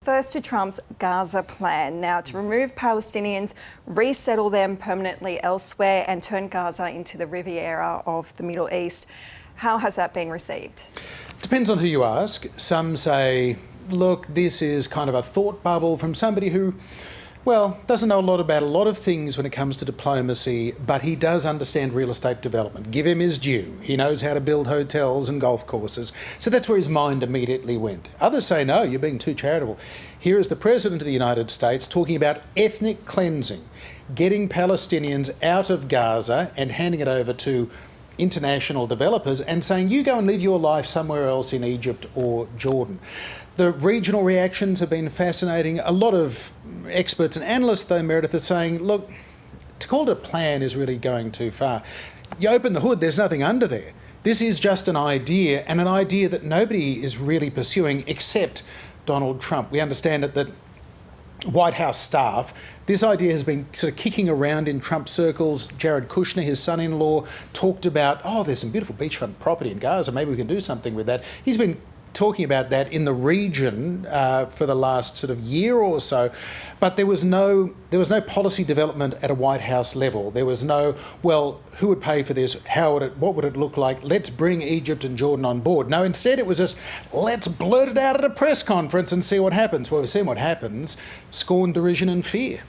First to Trump's Gaza plan, now to remove Palestinians, resettle them permanently elsewhere and turn Gaza into the Riviera of the Middle East. How has that been received? Depends on who you ask. Some say, look, this is kind of a thought bubble from somebody who, well, doesn't know a lot about a lot of things when it comes to diplomacy, but he does understand real estate development. Give him his due. He knows how to build hotels and golf courses. So that's where his mind immediately went. Others say, no, you're being too charitable. Here is the President of the United States talking about ethnic cleansing, getting Palestinians out of Gaza and handing it over to international developers and saying, you go and live your life somewhere else in Egypt or Jordan. The regional reactions have been fascinating. A lot of experts and analysts, though, Meredith, are saying, look, to call it a plan is really going too far. You open the hood, there's nothing under there. This is just an idea, and an idea that nobody is really pursuing except Donald Trump. We understand that White House staff, this idea has been sort of kicking around in Trump circles. Jared Kushner, his son-in-law, talked about, oh, there's some beautiful beachfront property in Gaza, maybe we can do something with that. He's been talking about that in the region for the last sort of year or so, but there was no policy development at a White House level. There was no, well, who would pay for this? What would it look like? Let's bring Egypt and Jordan on board. No, instead it was just, let's blurt it out at a press conference and see what happens. Well, we've seen what happens: scorn, derision, and fear.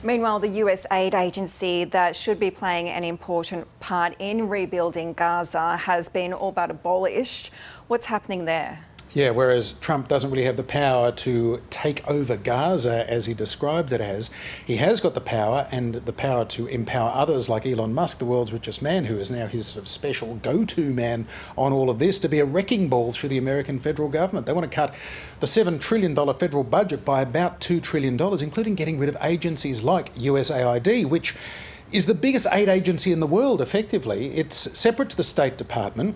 Meanwhile, the USAid agency that should be playing an important part in rebuilding Gaza has been all but abolished. What's happening there? Yeah, whereas Trump doesn't really have the power to take over Gaza as he described it as, he has got the power and the power to empower others like Elon Musk, the world's richest man, who is now his sort of special go-to man on all of this, to be a wrecking ball through the American federal government. They want to cut the $7 trillion federal budget by about $2 trillion, including getting rid of agencies like USAid, which is the biggest aid agency in the world, effectively. It's separate to the State Department.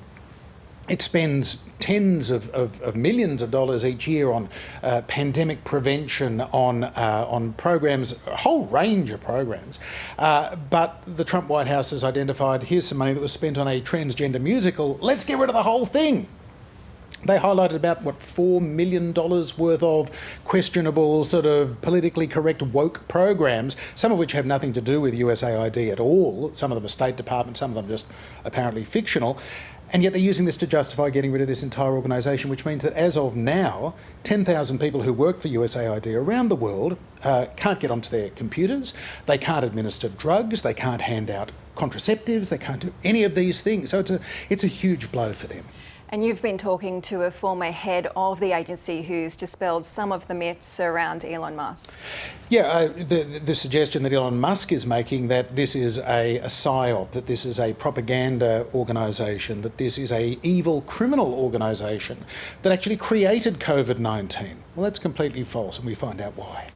It spends tens of millions of dollars each year on pandemic prevention, on programs, a whole range of programs. But the Trump White House has identified, here's some money that was spent on a transgender musical, let's get rid of the whole thing. They highlighted about, what, $4 million worth of questionable, sort of politically correct woke programs, some of which have nothing to do with USAID at all. Some of them are State Department, some of them just apparently fictional. And yet they're using this to justify getting rid of this entire organisation, which means that as of now, 10,000 people who work for USAID around the world can't get onto their computers, they can't administer drugs, they can't hand out contraceptives, they can't do any of these things. So it's a huge blow for them. And you've been talking to a former head of the agency who's dispelled some of the myths around Elon Musk. Yeah, the suggestion that Elon Musk is making, that this is a psyop, that this is a propaganda organisation, that this is a evil criminal organisation that actually created COVID-19. Well, that's completely false, and we find out why.